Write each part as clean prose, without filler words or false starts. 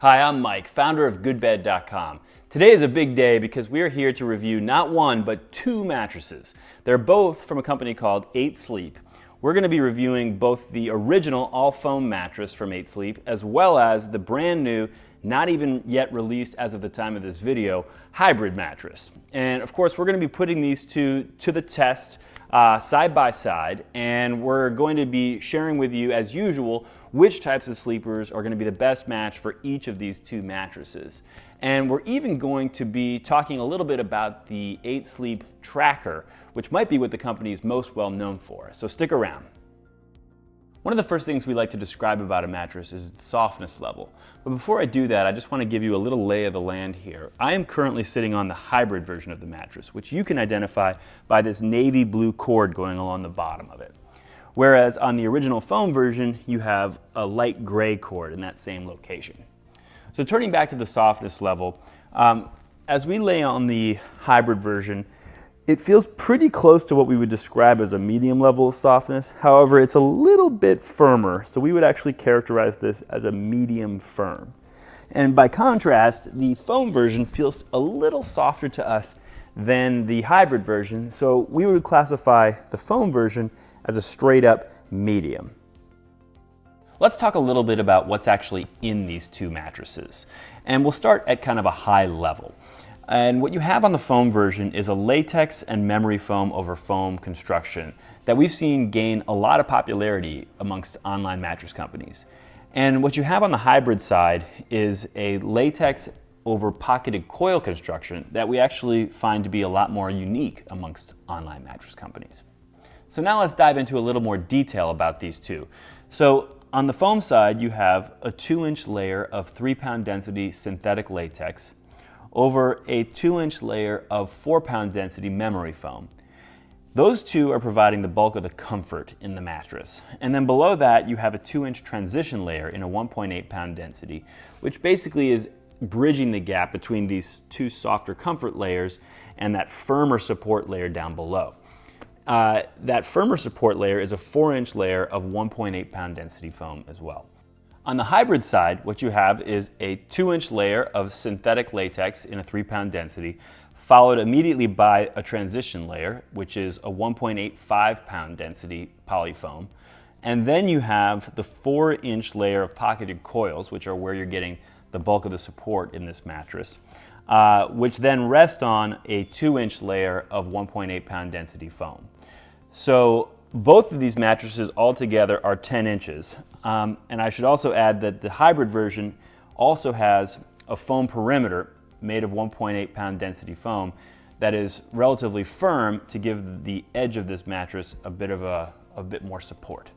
Hi, I'm Mike, founder of goodbed.com. Today is a big day because we are here to review not one, but two mattresses. They're both from a company called 8 Sleep. We're going to be reviewing both the original all-foam mattress from 8 Sleep as well as the brand new, not even yet released as of the time of this video, hybrid mattress. And of course, we're going to be putting these two to the test side by side, and we're going to be sharing with you, as usual, which types of sleepers are going to be the best match for each of these two mattresses. And we're even going to be talking a little bit about the 8 Sleep tracker, which might be what the company is most well known for. So stick around. One of the first things we like to describe about a mattress is its softness level. But before I do that, I just want to give you a little lay of the land here. I am currently sitting on the hybrid version of the mattress, which you can identify by this navy blue cord going along the bottom of it. Whereas on the original foam version, you have a light gray cord in that same location. So turning back to the softness level, as we lay on the hybrid version, it feels pretty close to what we would describe as a medium level of softness. However, it's a little bit firmer, so we would actually characterize this as a medium firm. And by contrast, the foam version feels a little softer to us than the hybrid version, so we would classify the foam version as a straight up medium. Let's talk a little bit about what's actually in these two mattresses. And we'll start at kind of a high level. And what you have on the foam version is a latex and memory foam over foam construction that we've seen gain a lot of popularity amongst online mattress companies. And what you have on the hybrid side is a latex over pocketed coil construction that we actually find to be a lot more unique amongst online mattress companies. So now let's dive into a little more detail about these two. So on the foam side, you have a 2-inch layer of 3-pound density synthetic latex over a 2-inch layer of 4-pound density memory foam. Those two are providing the bulk of the comfort in the mattress. And then below that, you have a 2-inch transition layer in a 1.8-pound density, which basically is bridging the gap between these two softer comfort layers and that firmer support layer down below. That firmer support layer is a 4-inch layer of 1.8-pound density foam as well. On the hybrid side, what you have is a 2-inch layer of synthetic latex in a 3-pound density, followed immediately by a transition layer, which is a 1.85-pound density polyfoam. And then you have the 4-inch layer of pocketed coils, which are where you're getting the bulk of the support in this mattress, which then rest on a 2-inch layer of 1.8-pound density foam. So both of these mattresses altogether are 10 inches. And I should also add that the hybrid version also has a foam perimeter made of 1.8-pound density foam that is relatively firm to give the edge of this mattress a bit more support.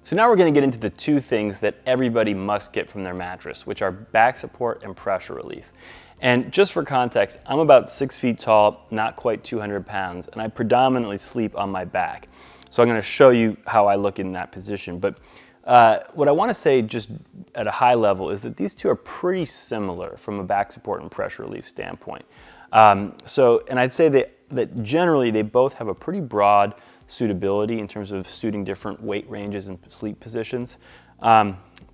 So now we're going to get into the two things that everybody must get from their mattress, which are back support and pressure relief. And just for context, I'm about 6 feet tall, not quite 200 pounds, and I predominantly sleep on my back. So I'm going to show you how I look in that position. But what I want to say just at a high level is that these two are pretty similar from a back support and pressure relief standpoint. And I'd say that generally they both have a pretty broad suitability in terms of suiting different weight ranges and sleep positions.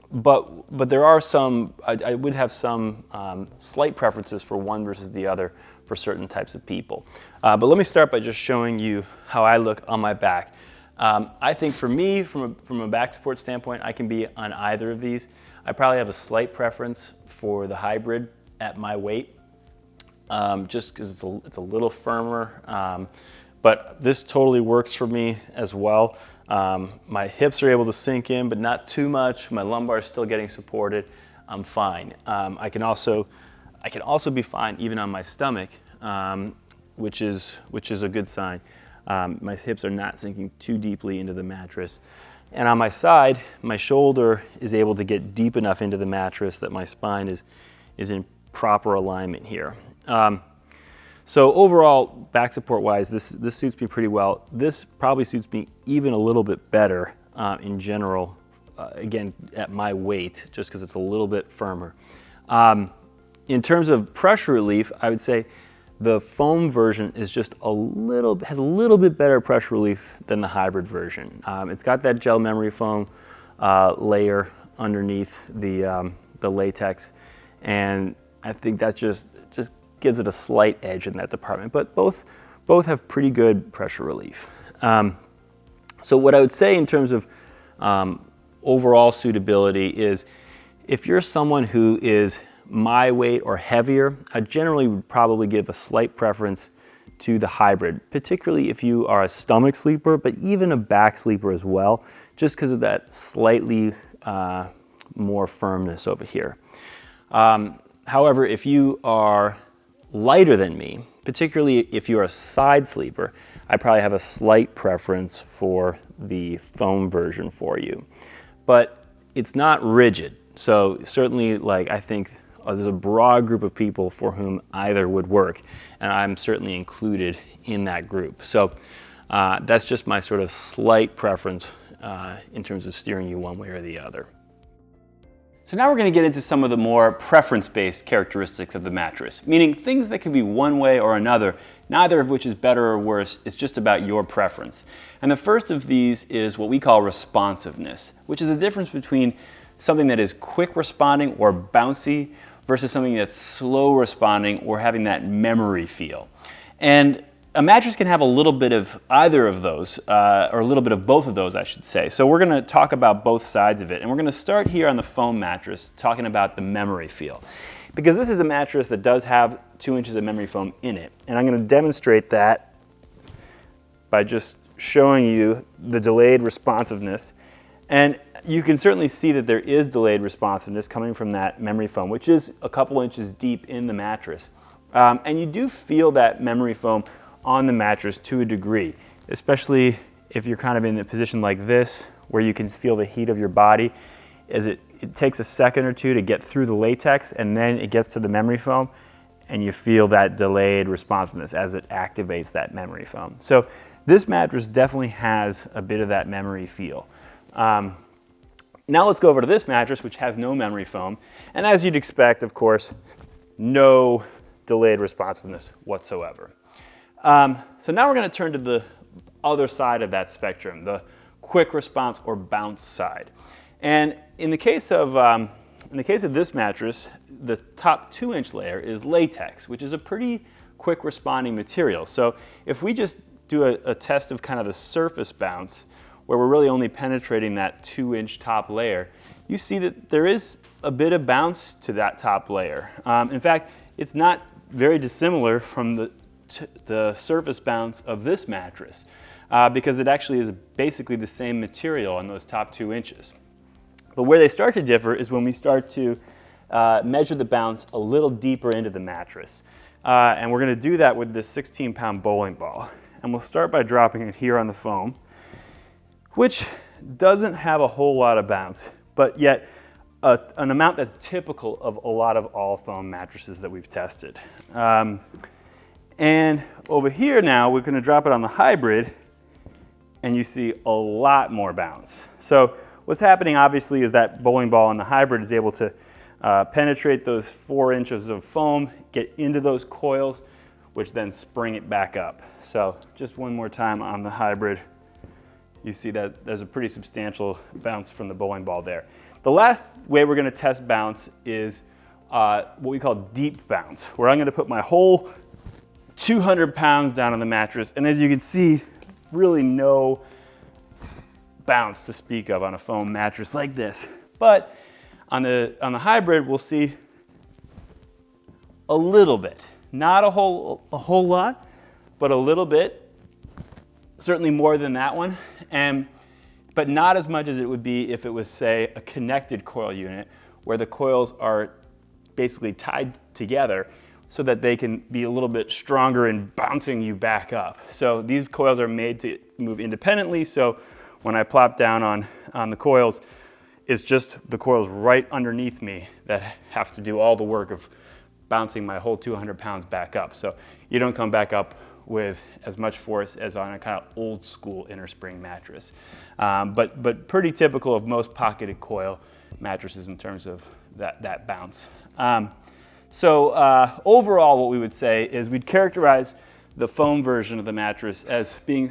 But there are some, I would have some slight preferences for one versus the other for certain types of people. But let me start by just showing you how I look on my back. I think for me, from a back support standpoint, I can be on either of these. I probably have a slight preference for the hybrid at my weight, just because it's a little firmer. But this totally works for me as well. My hips are able to sink in, but not too much. My lumbar is still getting supported. I'm fine. I can also be fine even on my stomach, which is a good sign. My hips are not sinking too deeply into the mattress. And on my side, my shoulder is able to get deep enough into the mattress that my spine is in proper alignment here. So overall, back support wise, this suits me pretty well. This probably suits me even a little bit better in general, again, at my weight, just because it's a little bit firmer. In terms of pressure relief, I would say the foam version is just has a little bit better pressure relief than the hybrid version. It's got that gel memory foam layer underneath the the latex, and I think that just gives it a slight edge in that department. But both have pretty good pressure relief. So what I would say in terms of overall suitability is, if you're someone who is my weight or heavier, I generally would probably give a slight preference to the hybrid, particularly if you are a stomach sleeper, but even a back sleeper as well, just because of that slightly more firmness over here. However, if you are lighter than me, particularly if you're a side sleeper, I probably have a slight preference for the foam version for you. But it's not rigid, so certainly, like, I think there's a broad group of people for whom either would work, and I'm certainly included in that group. So that's just my sort of slight preference in terms of steering you one way or the other. So now we're going to get into some of the more preference-based characteristics of the mattress, meaning things that can be one way or another, neither of which is better or worse. It's just about your preference. And the first of these is what we call responsiveness, which is the difference between something that is quick responding or bouncy versus something that's slow responding or having that memory feel. And a mattress can have a little bit of either of those, or a little bit of both of those, I should say. So we're going to talk about both sides of it. And we're going to start here on the foam mattress, talking about the memory feel. Because this is a mattress that does have 2 inches of memory foam in it. And I'm going to demonstrate that by just showing you the delayed responsiveness. And you can certainly see that there is delayed responsiveness coming from that memory foam, which is a couple inches deep in the mattress. And you do feel that memory foam on the mattress to a degree, especially if you're kind of in a position like this, where you can feel the heat of your body, as it takes a second or two to get through the latex, and then it gets to the memory foam, and you feel that delayed responsiveness as it activates that memory foam. So this mattress definitely has a bit of that memory feel. Now let's go over to this mattress, which has no memory foam, and as you'd expect, of course, no delayed responsiveness whatsoever. So now we're going to turn to the other side of that spectrum, the quick response or bounce side. And in the case of this mattress, the top 2-inch layer is latex, which is a pretty quick responding material. So if we just do a test of kind of the surface bounce, where we're really only penetrating that 2-inch top layer, you see that there is a bit of bounce to that top layer. In fact, it's not very dissimilar from the surface bounce of this mattress, because it actually is basically the same material on those top 2 inches. But where they start to differ is when we start to measure the bounce a little deeper into the mattress. And we're going to do that with this 16-pound bowling ball. And we'll start by dropping it here on the foam, which doesn't have a whole lot of bounce, but yet an amount that's typical of a lot of all foam mattresses that we've tested. And over here now, we're going to drop it on the hybrid, and you see a lot more bounce. So what's happening obviously is that bowling ball on the hybrid is able to penetrate those 4 inches of foam, get into those coils, which then spring it back up. So just one more time on the hybrid, you see that there's a pretty substantial bounce from the bowling ball there. The last way we're going to test bounce is what we call deep bounce, where I'm going to put my whole 200 pounds down on the mattress, and as you can see, really no bounce to speak of on a foam mattress like this. But on the hybrid, we'll see a little bit, not a whole lot, but a little bit, certainly more than that one, but not as much as it would be if it was, say, a connected coil unit, where the coils are basically tied together so that they can be a little bit stronger in bouncing you back up. So these coils are made to move independently, so when I plop down on the coils, it's just the coils right underneath me that have to do all the work of bouncing my whole 200 pounds back up. So you don't come back up with as much force as on a kind of old school innerspring mattress. But pretty typical of most pocketed coil mattresses in terms of that bounce. So overall, what we would say is we'd characterize the foam version of the mattress as being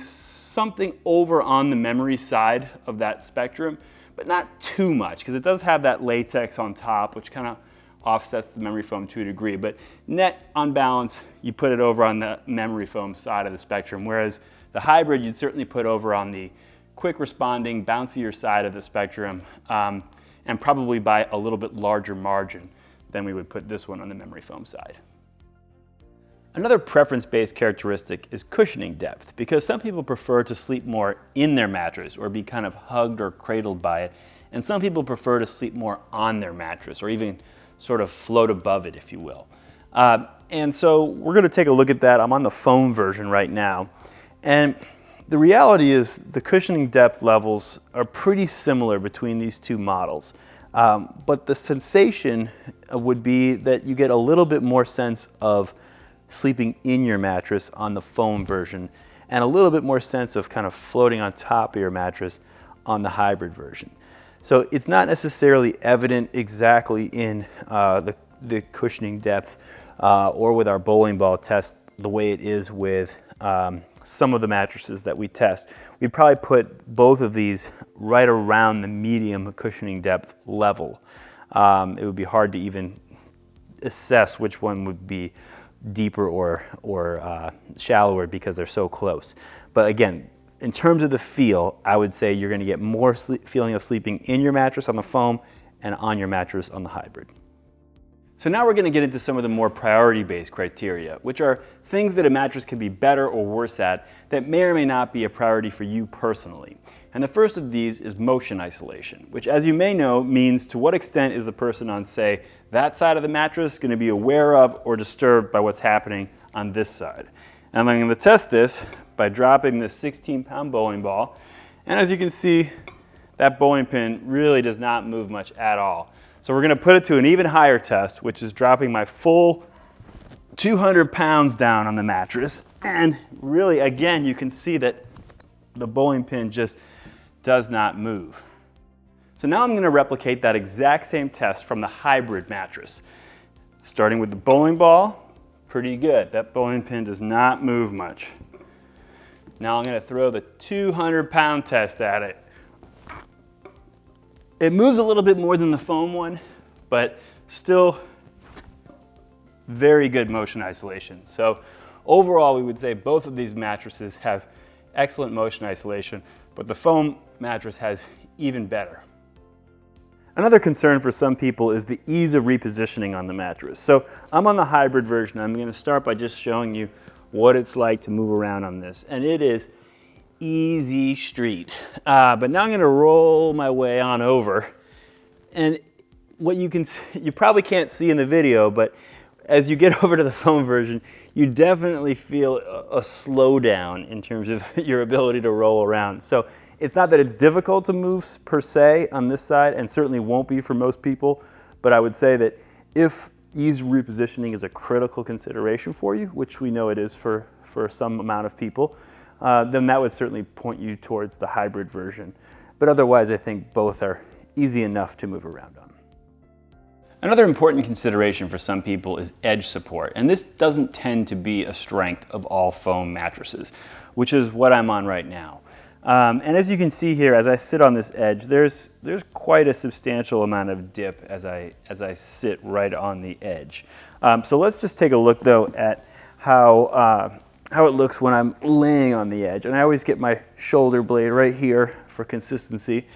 something over on the memory side of that spectrum, but not too much, because it does have that latex on top, which kind of offsets the memory foam to a degree. But net, on balance, you put it over on the memory foam side of the spectrum, whereas the hybrid you'd certainly put over on the quick responding, bouncier side of the spectrum, and probably by a little bit larger margin than we would put this one on the memory foam side. Another preference-based characteristic is cushioning depth, because some people prefer to sleep more in their mattress or be kind of hugged or cradled by it, and some people prefer to sleep more on their mattress or even sort of float above it, if you will. And so we're going to take a look at that. I'm on the foam version right now, and the reality is the cushioning depth levels are pretty similar between these two models. But the sensation would be that you get a little bit more sense of sleeping in your mattress on the foam version, and a little bit more sense of kind of floating on top of your mattress on the hybrid version. So it's not necessarily evident exactly in the cushioning depth or with our bowling ball test the way it is with some of the mattresses that we test. We'd probably put both of these right around the medium cushioning depth level. It would be hard to even assess which one would be deeper or shallower because they're so close. But again, in terms of the feel, I would say you're going to get more feeling of sleeping in your mattress on the foam and on your mattress on the hybrid. So now we're going to get into some of the more priority-based criteria, which are things that a mattress can be better or worse at that may or may not be a priority for you personally. And the first of these is motion isolation, which, as you may know, means to what extent is the person on, say, that side of the mattress going to be aware of or disturbed by what's happening on this side. And I'm going to test this by dropping this 16-pound bowling ball. And as you can see, that bowling pin really does not move much at all. So we're going to put it to an even higher test, which is dropping my full 200 pounds down on the mattress. And really, again, you can see that the bowling pin just does not move. So now I'm going to replicate that exact same test from the hybrid mattress. Starting with the bowling ball, pretty good. That bowling pin does not move much. Now I'm going to throw the 200-pound test at it. It moves a little bit more than the foam one, but still very good motion isolation. So overall, we would say both of these mattresses have excellent motion isolation, but the foam mattress has even better. Another concern for some people is the ease of repositioning on the mattress. So I'm on the hybrid version. I'm going to start by just showing you what it's like to move around on this, and it is easy street. But now I'm going to roll my way on over, and what you probably can't see in the video, but as you get over to the foam version, you definitely feel a slowdown in terms of your ability to roll around. So it's not that it's difficult to move per se on this side, and certainly won't be for most people, but I would say that if ease repositioning is a critical consideration for you, which we know it is for some amount of people, then that would certainly point you towards the hybrid version. But otherwise, I think both are easy enough to move around on. Another important consideration for some people is edge support, and this doesn't tend to be a strength of all foam mattresses, which is what I'm on right now. And as you can see here, as I sit on this edge, there's quite a substantial amount of dip as I sit right on the edge. So let's just take a look though at how it looks when I'm laying on the edge. And I always get my shoulder blade right here for consistency.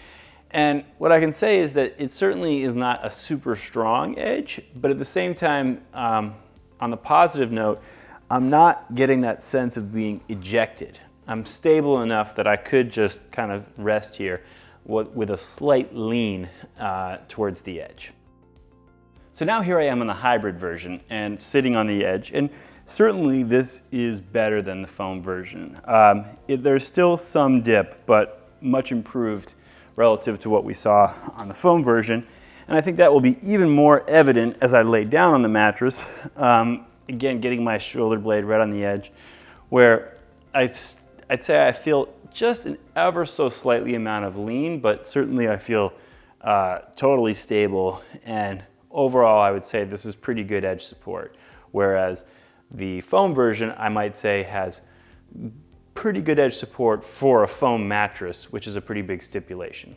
And what I can say is that it certainly is not a super strong edge, but at the same time, on the positive note, I'm not getting that sense of being ejected. I'm stable enough that I could just kind of rest here with a slight lean towards the edge. So now here I am on the hybrid version and sitting on the edge, and certainly this is better than the foam version. There's still some dip, but much improved relative to what we saw on the foam version. And I think that will be even more evident as I lay down on the mattress. Again, getting my shoulder blade right on the edge, where I'd say I feel just an ever so slightly amount of lean, but certainly I feel totally stable. And overall, I would say this is pretty good edge support. Whereas the foam version, I might say, has pretty good edge support for a foam mattress, which is a pretty big stipulation.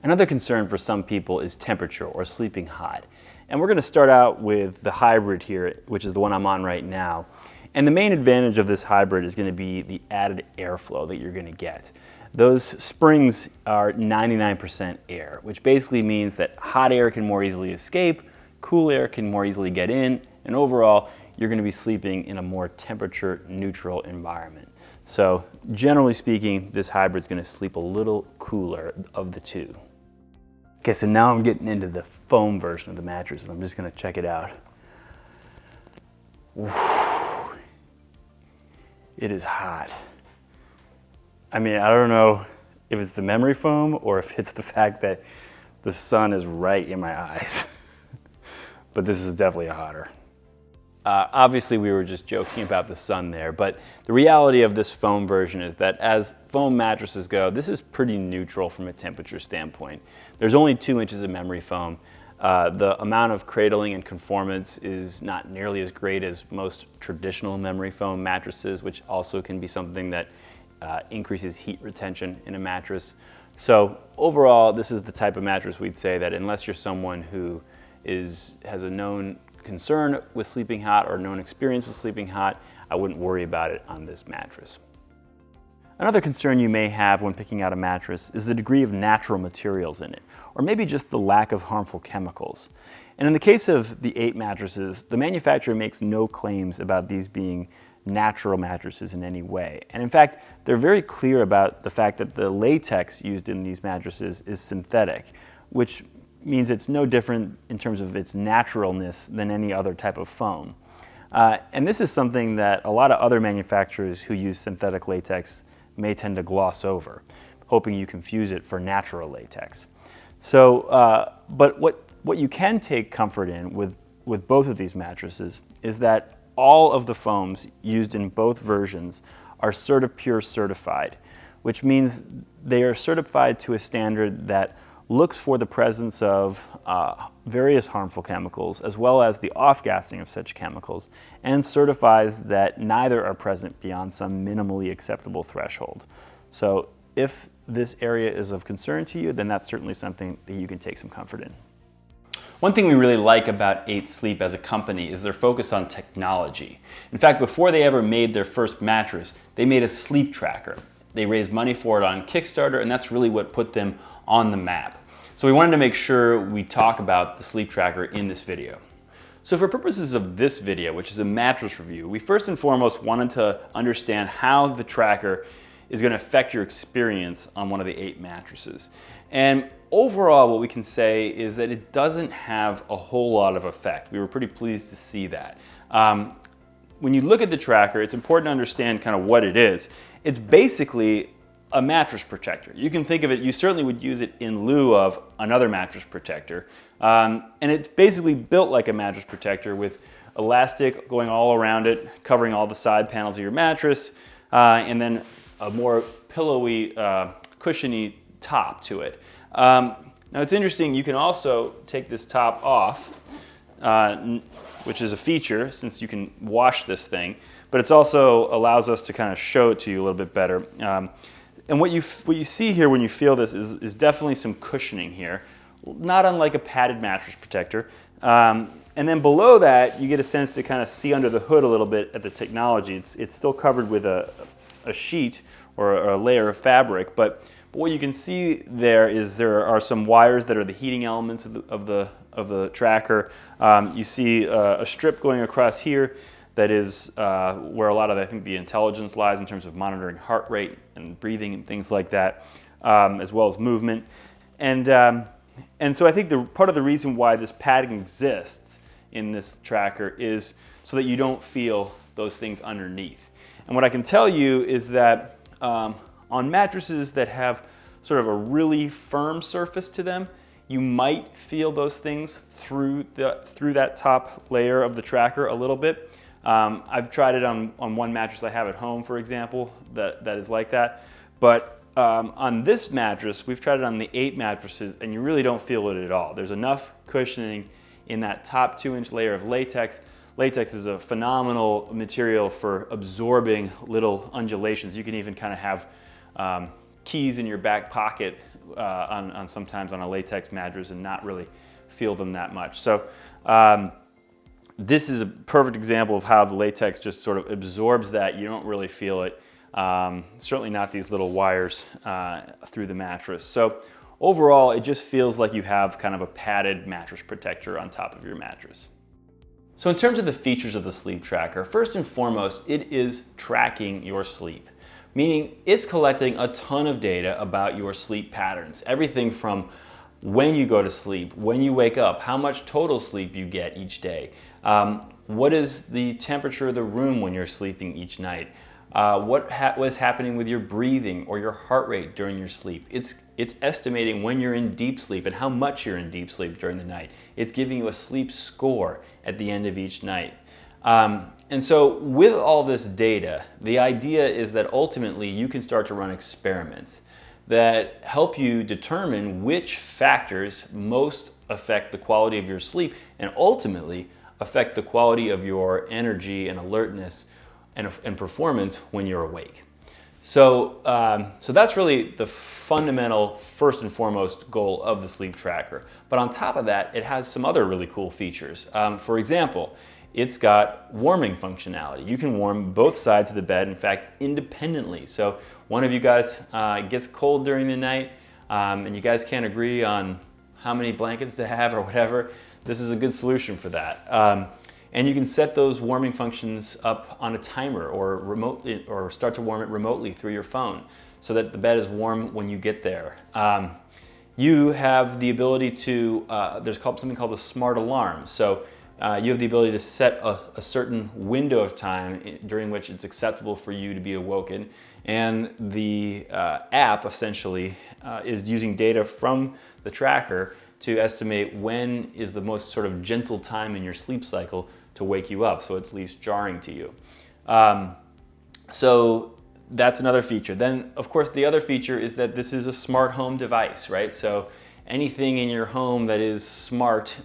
Another concern for some people is temperature or sleeping hot. And we're going to start out with the hybrid here, which is the one I'm on right now. And the main advantage of this hybrid is going to be the added airflow that you're going to get. Those springs are 99% air, which basically means that hot air can more easily escape, cool air can more easily get in, and overall, you're going to be sleeping in a more temperature neutral environment. So generally speaking, this hybrid is going to sleep a little cooler of the two. Okay, so now I'm getting into the foam version of the mattress, and I'm just going to check it out. Whew. It is hot. I mean, I don't know if it's the memory foam or if it's the fact that the sun is right in my eyes. But this is definitely hotter. Obviously, we were just joking about the sun there, but the reality of this foam version is that as foam mattresses go, this is pretty neutral from a temperature standpoint. There's only 2 inches of memory foam. The amount of cradling and conformance is not nearly as great as most traditional memory foam mattresses, which also can be something that increases heat retention in a mattress. So overall, this is the type of mattress we'd say that unless you're someone who has a known concern with sleeping hot or known experience with sleeping hot, I wouldn't worry about it on this mattress. Another concern you may have when picking out a mattress is the degree of natural materials in it, or maybe just the lack of harmful chemicals. And in the case of the 8 mattresses, the manufacturer makes no claims about these being natural mattresses in any way. And in fact, they're very clear about the fact that the latex used in these mattresses is synthetic, which means it's no different in terms of its naturalness than any other type of foam. And this is something that a lot of other manufacturers who use synthetic latex may tend to gloss over, hoping you confuse it for natural latex. So, but what you can take comfort in with both of these mattresses is that all of the foams used in both versions are CertiPure certified, which means they are certified to a standard that looks for the presence of various harmful chemicals as well as the off-gassing of such chemicals, and certifies that neither are present beyond some minimally acceptable threshold. So if this area is of concern to you, then that's certainly something that you can take some comfort in. One thing we really like about 8 Sleep as a company is their focus on technology. In fact, before they ever made their first mattress, they made a sleep tracker. They raised money for it on Kickstarter, and that's really what put them on the map. So we wanted to make sure we talk about the sleep tracker in this video. So for purposes of this video, which is a mattress review, we first and foremost wanted to understand how the tracker is going to affect your experience on one of the 8 mattresses. And overall, what we can say is that it doesn't have a whole lot of effect. We were pretty pleased to see that. When you look at the tracker, it's important to understand kind of what it is. It's basically a mattress protector. You can think of it, you certainly would use it in lieu of another mattress protector. And it's basically built like a mattress protector with elastic going all around it, covering all the side panels of your mattress, and then a more pillowy, cushiony top to it. Now it's interesting, you can also take this top off, which is a feature since you can wash this thing, but it also allows us to kind of show it to you a little bit better. And what you see here when you feel this is definitely some cushioning here, not unlike a padded mattress protector. And then below that, you get a sense to kind of see under the hood a little bit at the technology. It's still covered with a sheet or a layer of fabric, but what you can see there is there are some wires that are the heating elements of the tracker. You see a strip going across here that is where a lot of, I think, the intelligence lies in terms of monitoring heart rate and breathing and things like that, as well as movement. And so I think part of the reason why this padding exists in this tracker is so that you don't feel those things underneath. And what I can tell you is that on mattresses that have sort of a really firm surface to them, you might feel those things through that top layer of the tracker a little bit. I've tried it on one mattress I have at home, for example, that is like that. But on this mattress, we've tried it on the 8 mattresses, and you really don't feel it at all. There's enough cushioning in that top 2-inch layer of latex, latex is a phenomenal material for absorbing little undulations. You can even kind of have keys in your back pocket sometimes on a latex mattress and not really feel them that much. So this is a perfect example of how the latex just sort of absorbs that. You don't really feel it. Certainly not these little wires through the mattress. So overall, it just feels like you have kind of a padded mattress protector on top of your mattress. So in terms of the features of the sleep tracker, first and foremost, it is tracking your sleep, meaning it's collecting a ton of data about your sleep patterns. Everything from when you go to sleep, when you wake up, how much total sleep you get each day, what is the temperature of the room when you're sleeping each night, what is happening with your breathing or your heart rate during your sleep. It's estimating when you're in deep sleep and how much you're in deep sleep during the night. It's giving you a sleep score at the end of each night. And so with all this data, the idea is that ultimately you can start to run experiments that help you determine which factors most affect the quality of your sleep and ultimately affect the quality of your energy and alertness and performance when you're awake. So that's really the fundamental, first and foremost goal of the sleep tracker. But on top of that, it has some other really cool features. For example, it's got warming functionality. You can warm both sides of the bed, in fact, independently. So one of you guys gets cold during the night and you guys can't agree on how many blankets to have or whatever, this is a good solution for that. And you can set those warming functions up on a timer or remotely, or start to warm it remotely through your phone so that the bed is warm when you get there. You have the ability to, there's something called a smart alarm. So you have the ability to set a certain window of time during which it's acceptable for you to be awoken. And the app essentially is using data from the tracker to estimate when is the most sort of gentle time in your sleep cycle to wake you up, so it's least jarring to you. So that's another feature. Then, of course, the other feature is that this is a smart home device, right? So anything in your home that is smart,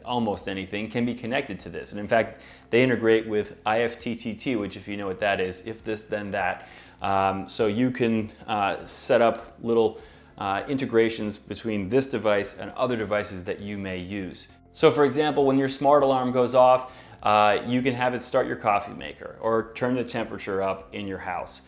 almost anything, can be connected to this. And in fact, they integrate with IFTTT, which, if you know what that is, if this, then that. So you can set up little integrations between this device and other devices that you may use. So for example, when your smart alarm goes off, you can have it start your coffee maker or turn the temperature up in your house,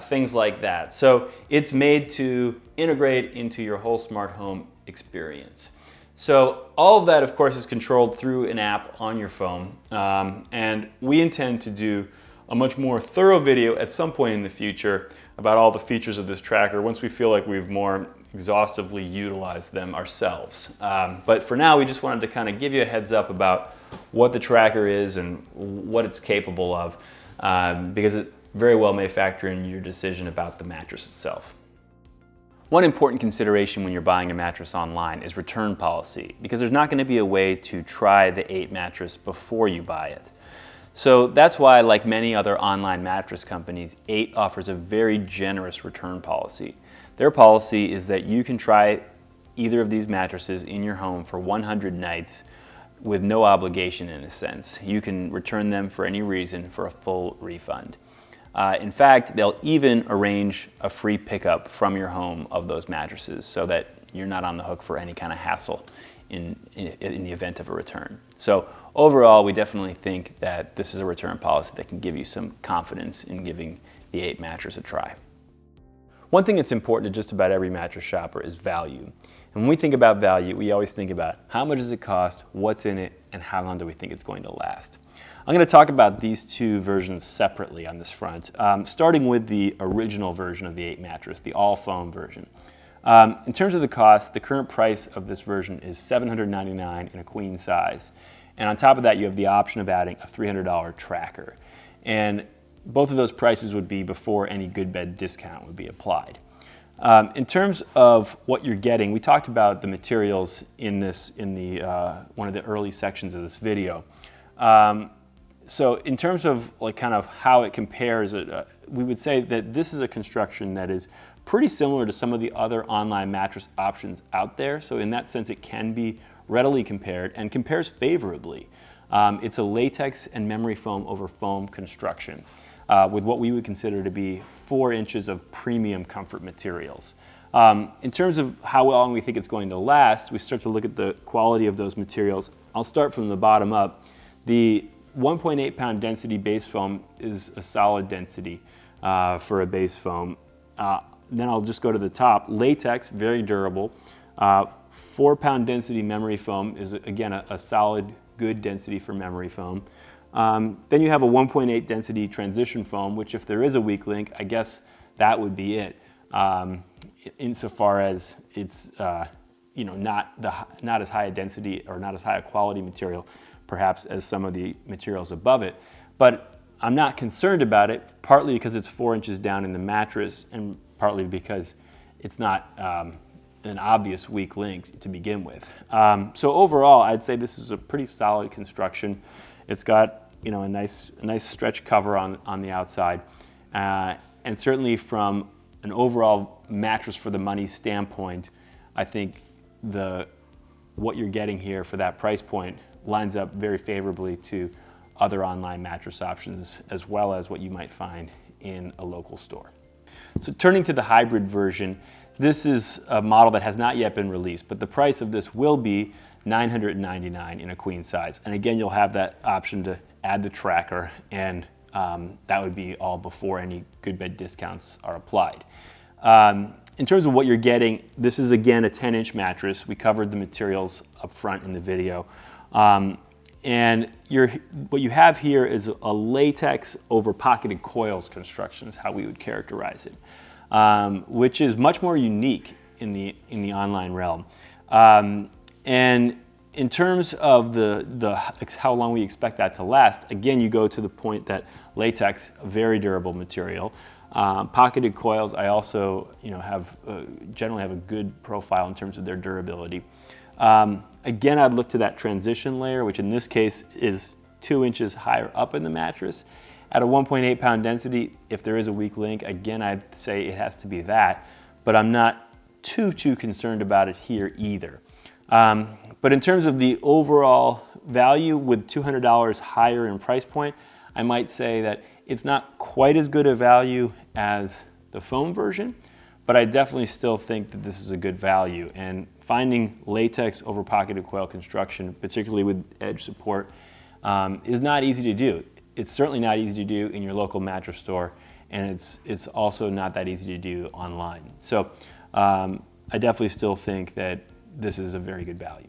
things like that. So it's made to integrate into your whole smart home experience. So all of that, of course, is controlled through an app on your phone. And we intend to do a much more thorough video at some point in the future about all the features of this tracker once we feel like we've more exhaustively utilized them ourselves. But for now, we just wanted to kind of give you a heads up about what the tracker is and what it's capable of, because it very well may factor in your decision about the mattress itself. One important consideration when you're buying a mattress online is return policy, because there's not going to be a way to try the 8 mattress before you buy it. So that's why, like many other online mattress companies, 8 offers a very generous return policy. Their policy is that you can try either of these mattresses in your home for 100 nights with no obligation, in a sense. You can return them for any reason for a full refund. In fact, they'll even arrange a free pickup from your home of those mattresses so that you're not on the hook for any kind of hassle in the event of a return. So overall, we definitely think that this is a return policy that can give you some confidence in giving the 8 mattress a try. One thing that's important to just about every mattress shopper is value. And when we think about value, we always think about how much does it cost, what's in it, and how long do we think it's going to last. I'm going to talk about these 2 versions separately on this front, starting with the original version of the 8 mattress, the all foam version. In terms of the cost, the current price of this version is $799 in a queen size. And on top of that, you have the option of adding a $300 tracker. And both of those prices would be before any good bed discount would be applied. In terms of what you're getting, we talked about the materials in one of the early sections of this video. So in terms of kind of how it compares, we would say that this is a construction that is pretty similar to some of the other online mattress options out there. So in that sense, it can be readily compared and compares favorably. It's a latex and memory foam over foam construction with what we would consider to be 4 inches of premium comfort materials. In terms of how long we think it's going to last, we start to look at the quality of those materials. I'll start from the bottom up. The 1.8 pound density base foam is a solid density for a base foam. Then I'll just go to the top. Latex, very durable. 4 pound density memory foam is, again, a solid, good density for memory foam. Then you have a 1.8 density transition foam, which if there is a weak link, I guess that would be it. Insofar as it's not as high a density or not as high a quality material, perhaps, as some of the materials above it. But I'm not concerned about it, partly because it's 4 inches down in the mattress, and partly because it's not an obvious weak link to begin with. So overall, I'd say this is a pretty solid construction. It's got a nice stretch cover on the outside, and certainly from an overall mattress for the money standpoint, I think what you're getting here for that price point lines up very favorably to other online mattress options, as well as what you might find in a local store. So turning to the hybrid version, this is a model that has not yet been released, but the price of this will be $999 in a queen size. And again, you'll have that option to add the tracker, and that would be all before any good bed discounts are applied. In terms of what you're getting, this is again a 10-inch mattress. We covered the materials up front in the video. And what you have here is a latex over pocketed coils construction is how we would characterize it, which is much more unique in the online realm. And in terms of how long we expect that to last, again, you go to the point that latex, a very durable material. Pocketed coils, I also generally have a good profile in terms of their durability. Again, I'd look to that transition layer, which in this case is 2 inches higher up in the mattress. At a 1.8 pound density, if there is a weak link, again, I'd say it has to be that, but I'm not too concerned about it here either. But in terms of the overall value, with $200 higher in price point, I might say that it's not quite as good a value as the foam version, but I definitely still think that this is a good value. And finding latex over pocketed coil construction, particularly with edge support, is not easy to do. It's certainly not easy to do in your local mattress store, and it's also not that easy to do online. So I definitely still think that this is a very good value.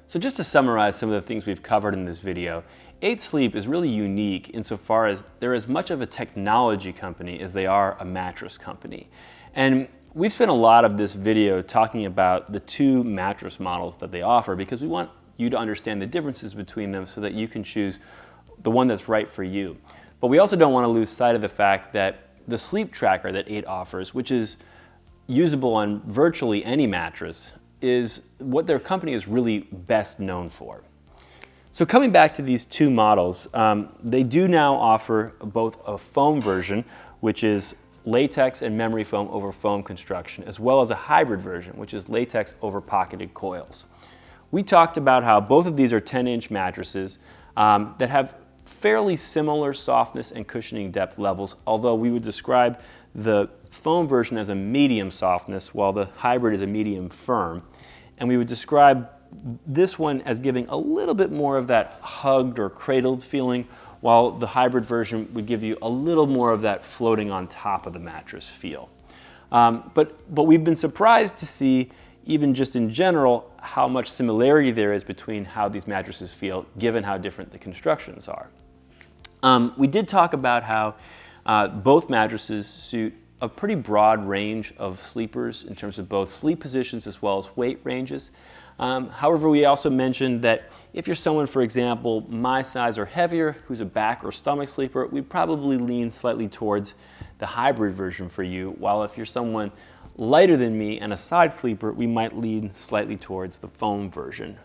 So just to summarize some of the things we've covered in this video, 8 Sleep is really unique insofar as they're as much of a technology company as they are a mattress company. And we've spent a lot of this video talking about the 2 mattress models that they offer, because we want you to understand the differences between them so that you can choose the one that's right for you. But we also don't want to lose sight of the fact that the sleep tracker that 8 offers, which is usable on virtually any mattress, is what their company is really best known for. So coming back to these 2 models, they do now offer both a foam version, which is latex and memory foam over foam construction, as well as a hybrid version, which is latex over pocketed coils. We talked about how both of these are 10-inch mattresses that have fairly similar softness and cushioning depth levels, although we would describe the foam version as a medium softness, while the hybrid is a medium firm. And we would describe this one as giving a little bit more of that hugged or cradled feeling, while the hybrid version would give you a little more of that floating on top of the mattress feel. But we've been surprised to see, even just in general, how much similarity there is between how these mattresses feel, given how different the constructions are. We did talk about how both mattresses suit a pretty broad range of sleepers in terms of both sleep positions as well as weight ranges. However, we also mentioned that if you're someone, for example, my size or heavier, who's a back or stomach sleeper, we'd probably lean slightly towards the hybrid version for you, while if you're someone lighter than me and a side sleeper, we might lean slightly towards the foam version.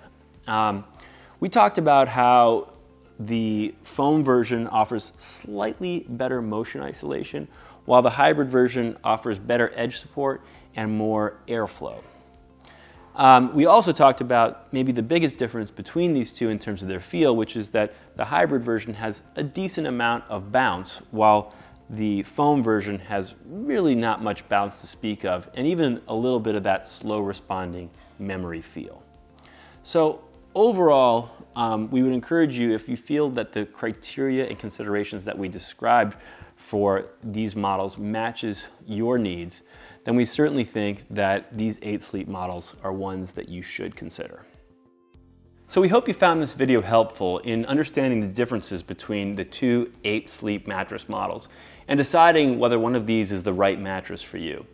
We talked about how the foam version offers slightly better motion isolation, while the hybrid version offers better edge support and more airflow. We also talked about maybe the biggest difference between these two in terms of their feel, which is that the hybrid version has a decent amount of bounce, while the foam version has really not much bounce to speak of, and even a little bit of that slow responding memory feel. So overall, we would encourage you, if you feel that the criteria and considerations that we described for these models matches your needs, then we certainly think that these 8 Sleep models are ones that you should consider. So we hope you found this video helpful in understanding the differences between the two 8 Sleep mattress models and deciding whether one of these is the right mattress for you.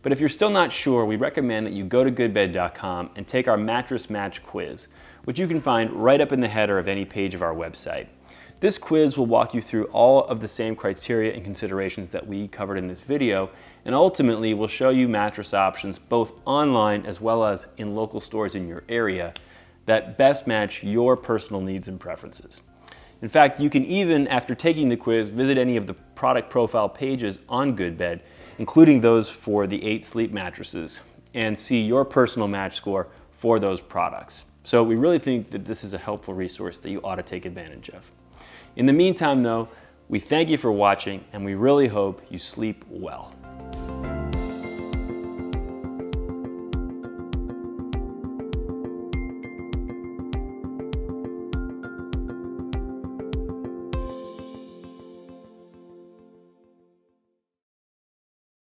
But if you're still not sure, we recommend that you go to goodbed.com and take our mattress match quiz, which you can find right up in the header of any page of our website. This quiz will walk you through all of the same criteria and considerations that we covered in this video, and ultimately will show you mattress options both online as well as in local stores in your area that best match your personal needs and preferences. In fact, you can even, after taking the quiz, visit any of the product profile pages on Goodbed, including those for the 8 Sleep mattresses, and see your personal match score for those products. So we really think that this is a helpful resource that you ought to take advantage of. In the meantime though, we thank you for watching and we really hope you sleep well.